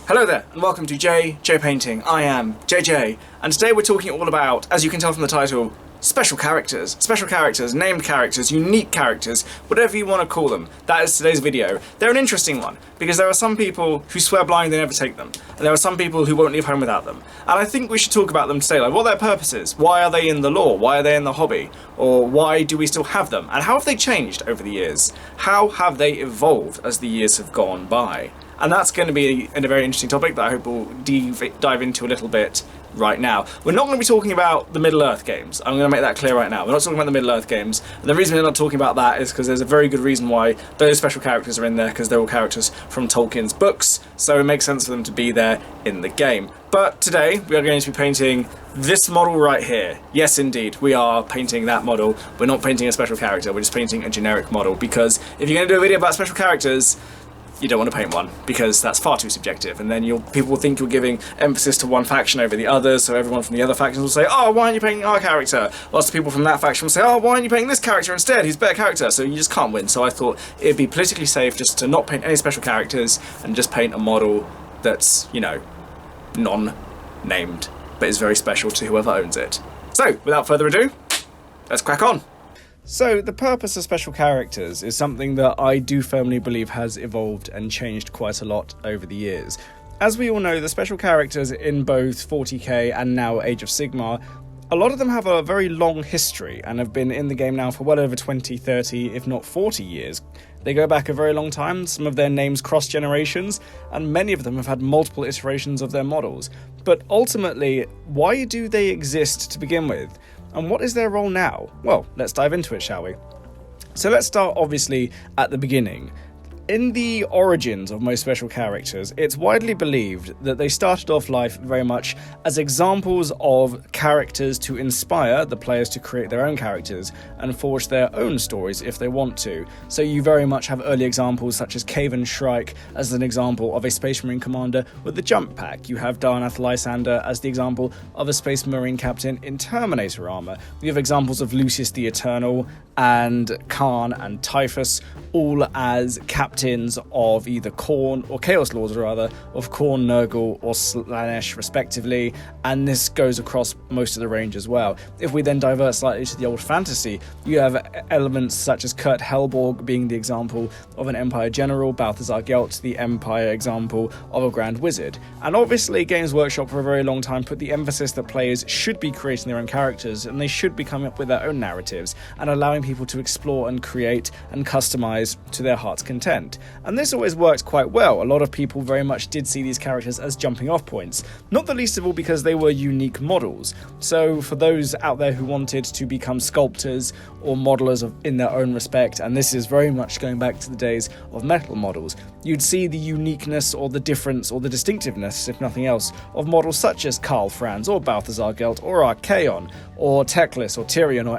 Hello there, and welcome to J Painting. I am JJ, and today we're talking all about, as you can tell from the title, special characters. Special characters, named characters, unique characters, whatever you want to call them. That is today's video. They're an interesting one, because there are some people who swear blind they never take them, and there are some people who won't leave home without them. And I think we should talk about them today, like what their purpose is, why are they in the lore, why are they in the hobby, or why do we still have them, and how have they changed over the years? How have they evolved as the years have gone by? And that's going to be a very interesting topic that I hope we'll dive into a little bit right now. We're not going to be talking about the Middle-earth games. I'm going to make that clear right now. We're not talking about the Middle-earth games. And the reason we're not talking about that is because there's a very good reason why those special characters are in there, because they're all characters from Tolkien's books, so it makes sense for them to be there in the game. But today, we are going to be painting this model right here. Yes, indeed, we are painting that model. We're not painting a special character, we're just painting a generic model, because if you're going to do a video about special characters, you don't want to paint one, because that's far too subjective, and then people will think you're giving emphasis to one faction over the others, so everyone from the other factions will say, oh, why aren't you painting our character? Lots of people from that faction will say, oh, why aren't you painting this character instead? He's a better character, so you just can't win. So I thought it'd be politically safe just to not paint any special characters and just paint a model that's, you know, non-named, but is very special to whoever owns it. So, without further ado, let's crack on. So, the purpose of special characters is something that I do firmly believe has evolved and changed quite a lot over the years. As we all know, the special characters in both 40k and now Age of Sigmar, a lot of them have a very long history and have been in the game now for well over 20, 30, if not 40 years. They go back a very long time, some of their names cross generations, and many of them have had multiple iterations of their models. But ultimately, why do they exist to begin with? And what is their role now? Well, let's dive into it, shall we? So let's start, obviously, at the beginning. In the origins of most special characters, it's widely believed that they started off life very much as examples of characters to inspire the players to create their own characters and forge their own stories if they want to. So you very much have early examples such as Caven Shrike as an example of a Space Marine commander with the jump pack. You have Darnath Lysander as the example of a Space Marine captain in Terminator armor. We have examples of Lucius the Eternal and Khan and Typhus, all as captains of either Khorne, or Chaos Lords rather, of Khorne, Nurgle or Slaanesh respectively, and this goes across most of the range as well. If we then divert slightly to the old fantasy, you have elements such as Kurt Helborg being the example of an Empire General, Balthasar Gold the Empire example of a Grand Wizard. And obviously Games Workshop for a very long time put the emphasis that players should be creating their own characters, and they should be coming up with their own narratives, and allowing people to explore and create and customize to their heart's content. And this always worked quite well. A lot of people very much did see these characters as jumping off points, not the least of all because they were unique models. So for those out there who wanted to become sculptors or modelers in their own respect, and this is very much going back to the days of metal models, you'd see the uniqueness or the difference or the distinctiveness, if nothing else, of models such as Karl Franz or Balthasar Gold or Archaon or Teclis or Tyrion or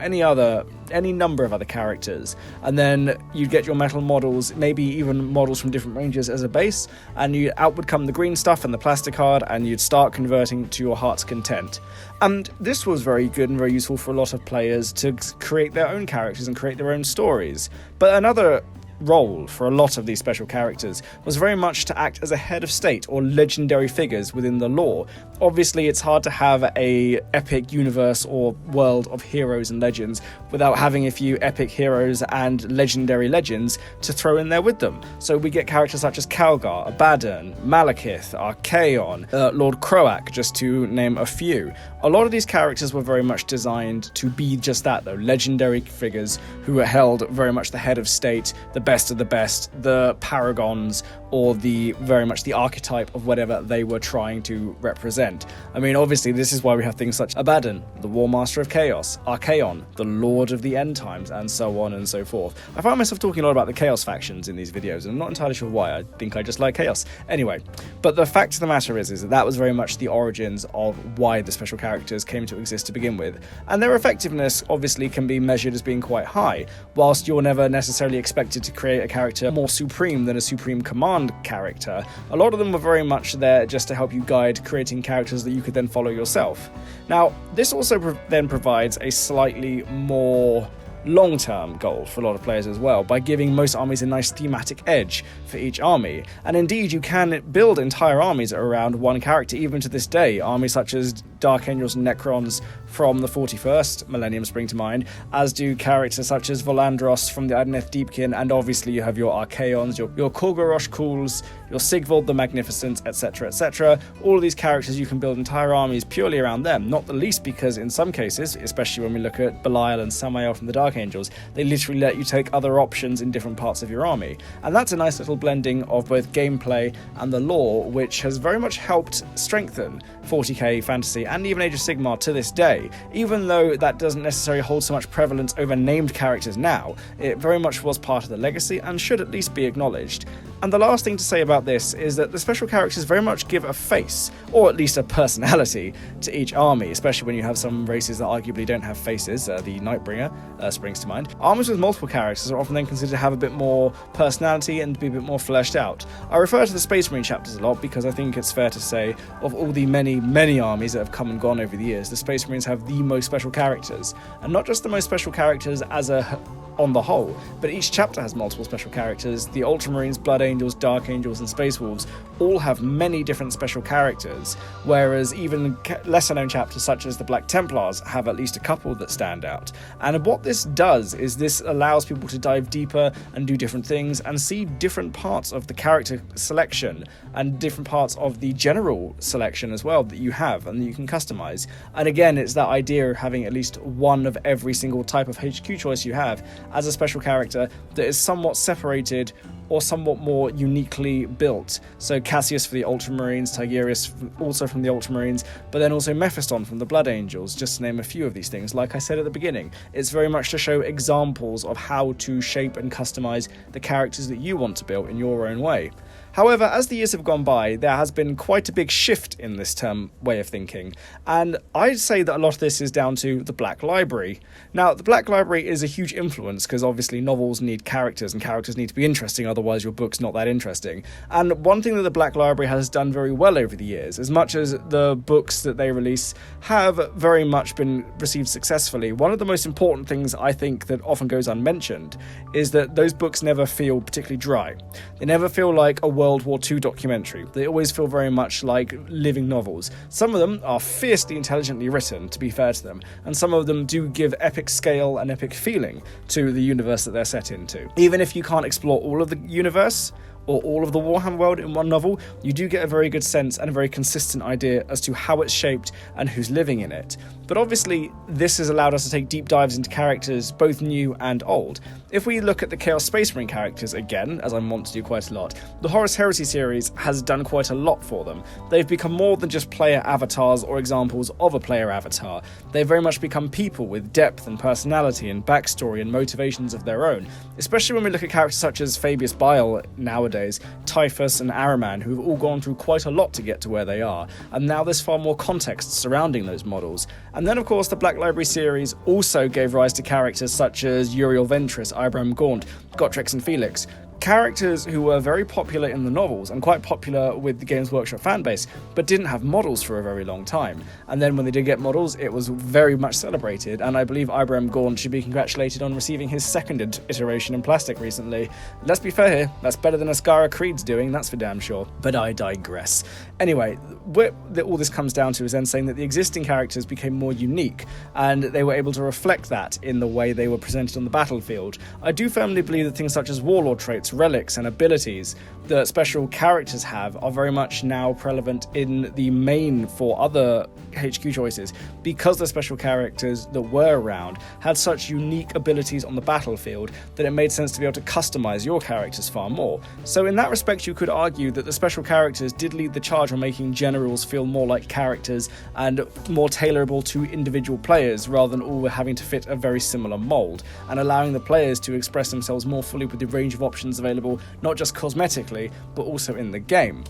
any number of other characters. And then you'd get your metal models, maybe even models from different ranges as a base, and out would come the green stuff and the plasticard, and you'd start converting to your heart's content. And this was very good and very useful for a lot of players to create their own characters and create their own stories. But another role for a lot of these special characters was very much to act as a head of state or legendary figures within the lore. Obviously, it's hard to have a epic universe or world of heroes and legends without having a few epic heroes and legendary legends to throw in there with them. So we get characters such as Calgar, Abbadon, Malekith, Archaon, Lord Croak, just to name a few. A lot of these characters were very much designed to be just that, though, legendary figures who were held very much the head of state, the best of the best, the paragons, or very much the archetype of whatever they were trying to represent. I mean, obviously, this is why we have things such as Abbadon, the War Master of Chaos, Archaon, the Lord of the End Times, and so on and so forth. I find myself talking a lot about the Chaos factions in these videos, and I'm not entirely sure why. I think I just like Chaos. Anyway, but the fact of the matter is that was very much the origins of why the special characters came to exist to begin with. And their effectiveness, obviously, can be measured as being quite high, whilst you're never necessarily expected to create a character more supreme than a Supreme Command character. A lot of them were very much there just to help you guide creating characters that you could then follow yourself. Now, this also then provides a slightly more long-term goal for a lot of players as well, by giving most armies a nice thematic edge for each army. And indeed, you can build entire armies around one character, even to this day. Armies such as Dark Angels and Necrons from the 41st Millennium spring to mind, as do characters such as Volandros from the Adeneth Deepkin, and obviously you have your Archaons, your Kulgarosh Kuls, your Sigvald the Magnificent, etc, etc. All of these characters, you can build entire armies purely around them, not the least because in some cases, especially when we look at Belial and Samael from the Dark Angels, they literally let you take other options in different parts of your army. And that's a nice little blending of both gameplay and the lore, which has very much helped strengthen 40k fantasy and even Age of Sigmar to this day. Even though that doesn't necessarily hold so much prevalence over named characters now, it very much was part of the legacy and should at least be acknowledged. And the last thing to say about this is that the special characters very much give a face, or at least a personality, to each army, especially when you have some races that arguably don't have faces. The Nightbringer springs to mind. Armies with multiple characters are often then considered to have a bit more personality and to be a bit more fleshed out. I refer to the Space Marine chapters a lot because I think it's fair to say, of all the many armies that have come and gone over the years, the Space Marines have the most special characters. And not just the most special characters on the whole, but each chapter has multiple special characters. The Ultramarines, Blood Angels, Dark Angels, and Space Wolves all have many different special characters, whereas even lesser known chapters such as the Black Templars have at least a couple that stand out. And what this does is this allows people to dive deeper and do different things and see different parts of the character selection and different parts of the general selection as well that you have and that you can customize. And again, it's that idea of having at least one of every single type of HQ choice you have as a special character that is somewhat separated or somewhat more uniquely built. So Cassius for the Ultramarines, Tigerius also from the Ultramarines, but then also Mephiston from the Blood Angels, just to name a few of these things. Like I said at the beginning, it's very much to show examples of how to shape and customize the characters that you want to build in your own way. However, as the years have gone by, there has been quite a big shift in this way of thinking, and I'd say that a lot of this is down to the Black Library. Now, the Black Library is a huge influence because obviously novels need characters, and characters need to be interesting, otherwise your book's not that interesting. And one thing that the Black Library has done very well over the years, as much as the books that they release have very much been received successfully, one of the most important things I think that often goes unmentioned is that those books never feel particularly dry. They never feel like a World War II documentary. They always feel very much like living novels. Some of them are fiercely intelligently written, to be fair to them, and some of them do give epic scale and epic feeling to the universe that they're set into. Even if you can't explore all of the universe or all of the Warhammer world in one novel, you do get a very good sense and a very consistent idea as to how it's shaped and who's living in it. But obviously, this has allowed us to take deep dives into characters, both new and old. If we look at the Chaos Space Marine characters again, as I want to do quite a lot, the Horus Heresy series has done quite a lot for them. They've become more than just player avatars or examples of a player avatar. They've very much become people with depth and personality and backstory and motivations of their own, especially when we look at characters such as Fabius Bile nowadays, Typhus and Araman, who've all gone through quite a lot to get to where they are, and now there's far more context surrounding those models. And then of course the Black Library series also gave rise to characters such as Uriel Ventress, Ibram Gaunt, Gotrek and Felix, characters who were very popular in the novels and quite popular with the Games Workshop fanbase, but didn't have models for a very long time. And then when they did get models, it was very much celebrated, and I believe Ibram Gaunt should be congratulated on receiving his second iteration in plastic recently. Let's be fair here, that's better than Ascara Creed's doing, that's for damn sure. But I digress. Anyway, what all this comes down to is then saying that the existing characters became more unique, and they were able to reflect that in the way they were presented on the battlefield. I do firmly believe that things such as warlord traits, relics and abilities that special characters have are very much now prevalent in the main for other HQ choices, because the special characters that were around had such unique abilities on the battlefield that it made sense to be able to customize your characters far more. So in that respect, you could argue that the special characters did lead the charge on making generals feel more like characters and more tailorable to individual players, rather than all having to fit a very similar mold, and allowing the players to express themselves more fully with the range of options available, not just cosmetically, but also in the game.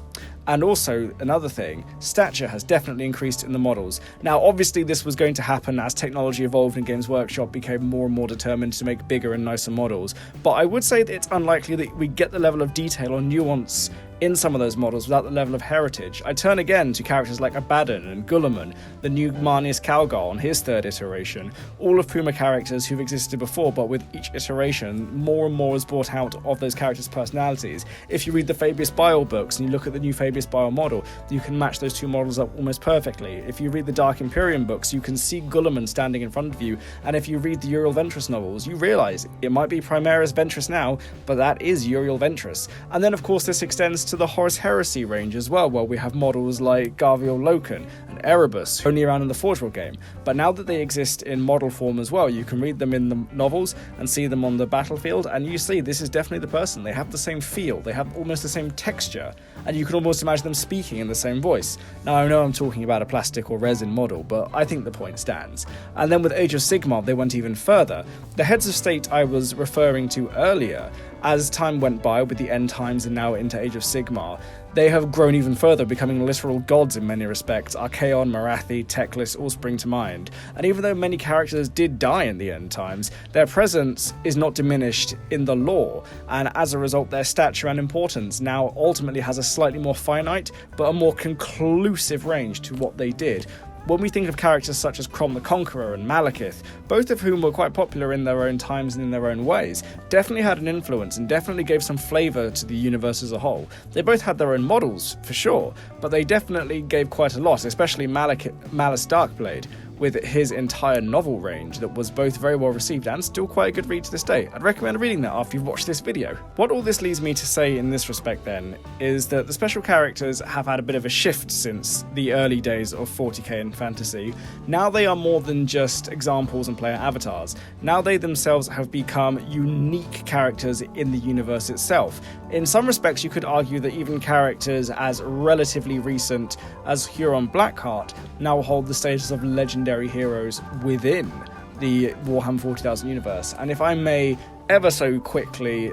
And also, another thing, stature has definitely increased in the models. Now, obviously this was going to happen as technology evolved and Games Workshop became more and more determined to make bigger and nicer models, but I would say that it's unlikely that we get the level of detail or nuance in some of those models without the level of heritage. I turn again to characters like Abbadon and Guilliman, the new Marneus Calgar on his third iteration, all of whom are characters who've existed before, but with each iteration, more and more is brought out of those characters' personalities. If you read the Fabius Bile books and you look at the new Fabius Bile model, you can match those two models up almost perfectly. If you read the Dark Imperium books, you can see Guilliman standing in front of you, and if you read the Uriel Ventress novels, you realise it might be Primaris Ventress now, but that is Uriel Ventress. And then of course this extends to the Horus Heresy range as well, where we have models like Garviel Loken and Erebus, only around in the Forge World game. But now that they exist in model form as well, you can read them in the novels and see them on the battlefield, and you see this is definitely the person. They have the same feel, they have almost the same texture, and you can almost imagine them speaking in the same voice. Now I know I'm talking about a plastic or resin model, but I think the point stands. And then with Age of Sigmar they went even further. The heads of state I was referring to earlier, as time went by with the end times and now into Age of Sigmar, they have grown even further, becoming literal gods in many respects. Archaon, Marathi, Teclis all spring to mind. And even though many characters did die in the end times, their presence is not diminished in the lore, and as a result their stature and importance now ultimately has a slightly more finite but a more conclusive range to what they did. When we think of characters such as Crom the Conqueror and Malekith, both of whom were quite popular in their own times and in their own ways, definitely had an influence and definitely gave some flavour to the universe as a whole. They both had their own models, for sure, but they definitely gave quite a lot, especially Malice Darkblade, with his entire novel range that was both very well received and still quite a good read to this day. I'd recommend reading that after you've watched this video. What all this leads me to say in this respect then is that the special characters have had a bit of a shift since the early days of 40k and fantasy. Now they are more than just examples and player avatars. Now they themselves have become unique characters in the universe itself. In some respects you could argue that even characters as relatively recent as Huron Blackheart now hold the status of legendary heroes within the Warhammer 40,000 universe. And if I may ever so quickly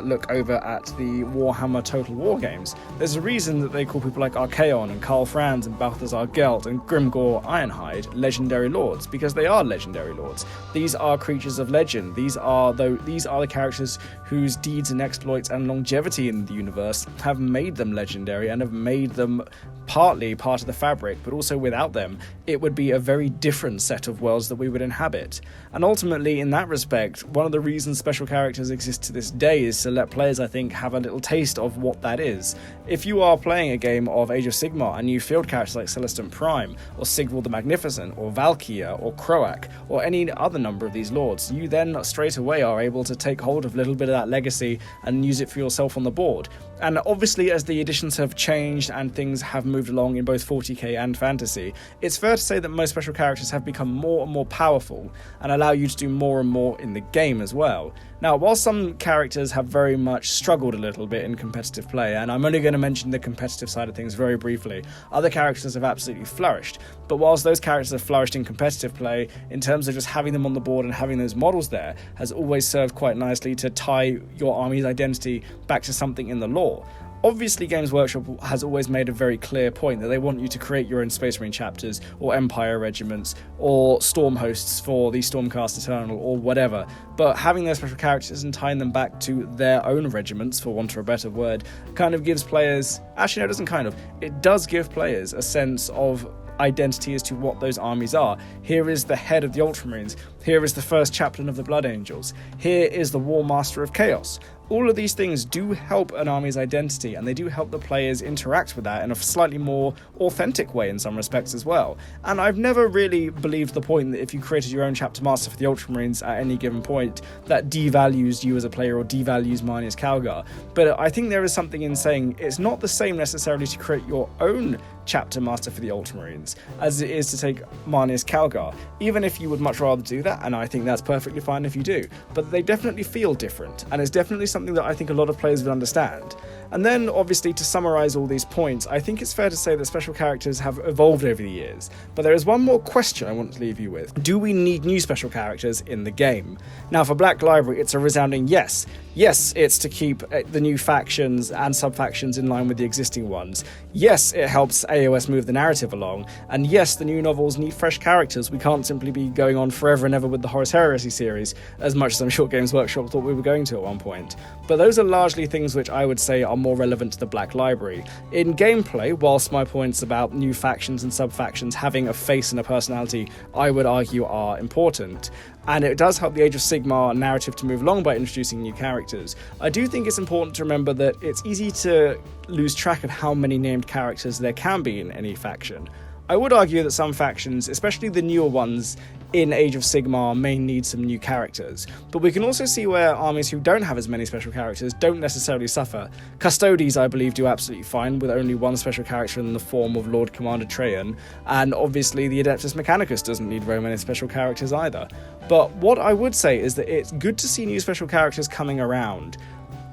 look over at the Warhammer Total War games, there's a reason that they call people like Archaon and Karl Franz and Balthasar Gelt and Grimgor Ironhide legendary lords, because they are legendary lords. These are creatures of legend. These are the characters whose deeds and exploits and longevity in the universe have made them legendary and have made them partly part of the fabric, but also without them it would be a very different set of worlds that we would inhabit. And ultimately, in that respect, one of the reasons special characters exist to this day is to let players, I think, have a little taste of what that is. If you are playing a game of Age of Sigmar and you field characters like Celestin Prime, or Sigvald the Magnificent, or Valkyria, or Croak, or any other number of these lords, you then straight away are able to take hold of a little bit of that legacy and use it for yourself on the board. And obviously, as the editions have changed and things have moved along in both 40k and fantasy, it's fair to say that most special characters have become more and more powerful and allow you to do more and more in the game as well. Now, while some characters have very much struggled a little bit in competitive play, and I'm only going to mention the competitive side of things very briefly, other characters have absolutely flourished. But whilst those characters have flourished in competitive play, in terms of just having them on the board and having those models there, has always served quite nicely to tie your army's identity back to something in the lore. Obviously, Games Workshop has always made a very clear point that they want you to create your own Space Marine chapters, or Empire regiments, or Storm hosts for the Stormcast Eternal, or whatever. But having those special characters and tying them back to their own regiments, for want of a better word, kind of gives players... Actually, no, it doesn't kind of. It does give players a sense of identity as to what those armies are. Here is the head of the Ultramarines. Here is the first chaplain of the Blood Angels. Here is the War Master of Chaos. All of these things do help an army's identity, and they do help the players interact with that in a slightly more authentic way in some respects as well. And I've never really believed the point that if you created your own chapter master for the Ultramarines at any given point, that devalues you as a player or devalues Marneus Calgar. But I think there is something in saying it's not the same necessarily to create your own chapter master for the Ultramarines as it is to take Marneus Calgar, even if you would much rather do that, and I think that's perfectly fine if you do. But they definitely feel different, and it's definitely something that I think a lot of players would understand. And then, obviously, to summarise all these points, I think it's fair to say that special characters have evolved over the years. But there is one more question I want to leave you with. Do we need new special characters in the game? Now, for Black Library, it's a resounding yes. Yes, it's to keep the new factions and sub-factions in line with the existing ones. Yes, it helps AOS move the narrative along. And yes, the new novels need fresh characters. We can't simply be going on forever and ever with the Horus Heresy series, as much as I'm sure Games Workshop thought we were going to at one point. But those are largely things which I would say are are more relevant to the Black Library. In gameplay, whilst my points about new factions and sub-factions having a face and a personality, I would argue are important, and it does help the Age of Sigmar narrative to move along by introducing new characters. I do think it's important to remember that it's easy to lose track of how many named characters there can be in any faction. I would argue that some factions, especially the newer ones in Age of Sigmar, may need some new characters, but we can also see where armies who don't have as many special characters don't necessarily suffer. Custodes, I believe, do absolutely fine with only one special character in the form of Lord Commander Trajan, and obviously the Adeptus Mechanicus doesn't need very many special characters either. But what I would say is that it's good to see new special characters coming around,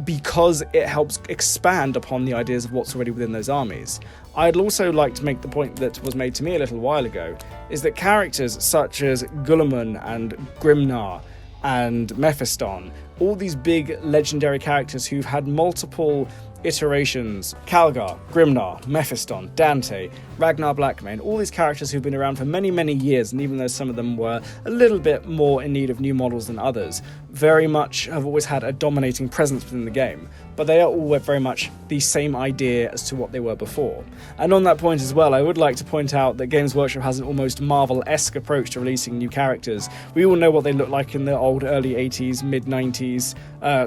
because it helps expand upon the ideas of what's already within those armies. I'd also like to make the point that was made to me a little while ago, is that characters such as Guilliman and Grimnar and Mephiston, all these big legendary characters who've had multiple iterations, Calgar, Grimnar, Mephiston, Dante, Ragnar Blackmane, all these characters who've been around for many, many years, and even though some of them were a little bit more in need of new models than others, very much have always had a dominating presence within the game, but they are all very much the same idea as to what they were before. And on that point as well, I would like to point out that Games Workshop has an almost Marvel-esque approach to releasing new characters. We all know what they look like in the old early 80s, mid-90s,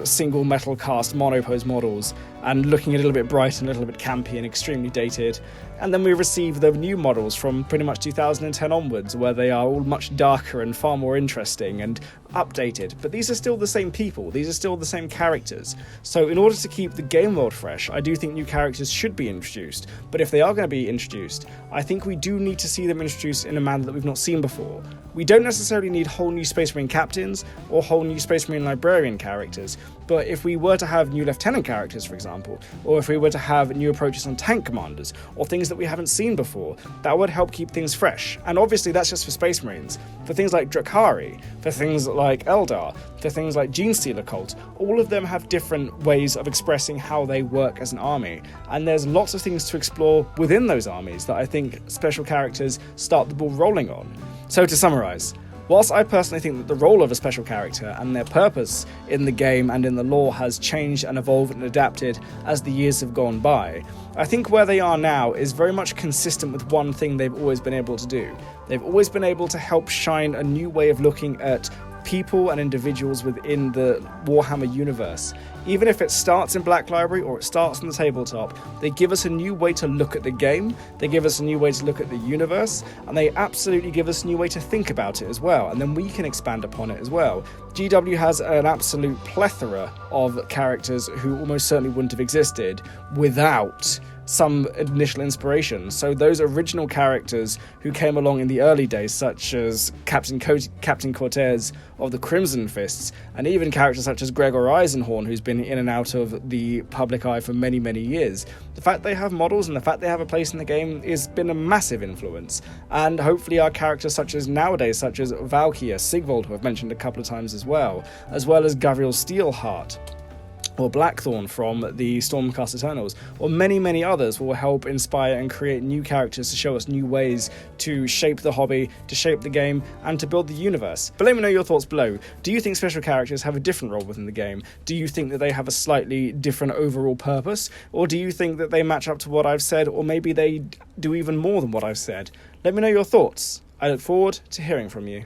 single metal cast monopose models, and looking a little bit bright and a little bit campy and extremely dated. And then we receive the new models from pretty much 2010 onwards, where they are all much darker and far more interesting and updated. But these are still the same people, these are still the same characters. So in order to keep the game world fresh, I do think new characters should be introduced. But if they are going to be introduced, I think we do need to see them introduced in a manner that we've not seen before. We don't necessarily need whole new Space Marine captains or whole new Space Marine librarian characters, but if we were to have new lieutenant characters, for example, or if we were to have new approaches on tank commanders, or things that we haven't seen before, that would help keep things fresh. And obviously that's just for Space Marines. For things like Drukhari, for things like Eldar, for things like Genestealer Cult, all of them have different ways of expressing how they work as an army, and there's lots of things to explore within those armies that I think special characters start the ball rolling on. So to summarise, whilst I personally think that the role of a special character and their purpose in the game and in the lore has changed and evolved and adapted as the years have gone by, I think where they are now is very much consistent with one thing they've always been able to do. They've always been able to help shine a new way of looking at people and individuals within the Warhammer universe. Even if it starts in Black Library or it starts on the tabletop, they give us a new way to look at the game, they give us a new way to look at the universe, and they absolutely give us a new way to think about it as well, and then we can expand upon it as well. GW has an absolute plethora of characters who almost certainly wouldn't have existed without some initial inspiration. So those original characters who came along in the early days, such as Captain Cortez of the Crimson Fists, and even characters such as Gregor Eisenhorn, who's been in and out of the public eye for many, many years. The fact they have models and the fact they have a place in the game has been a massive influence. And hopefully our characters such as Valkyria, Sigvald, who I've mentioned a couple of times as well as Gavriel Steelheart, or Blackthorn from the Stormcast Eternals, or many, many others will help inspire and create new characters to show us new ways to shape the hobby, to shape the game, and to build the universe. But let me know your thoughts below. Do you think special characters have a different role within the game? Do you think that they have a slightly different overall purpose? Or do you think that they match up to what I've said, or maybe they do even more than what I've said? Let me know your thoughts. I look forward to hearing from you.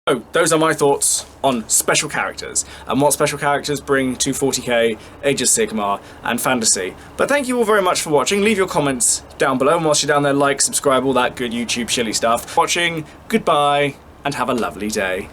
So, those are my thoughts on special characters and what special characters bring to 40k, Age of Sigmar, and fantasy. But thank you all very much for watching. Leave your comments down below, and whilst you're down there, like, subscribe, all that good YouTube shilly stuff. Watching, goodbye, and have a lovely day.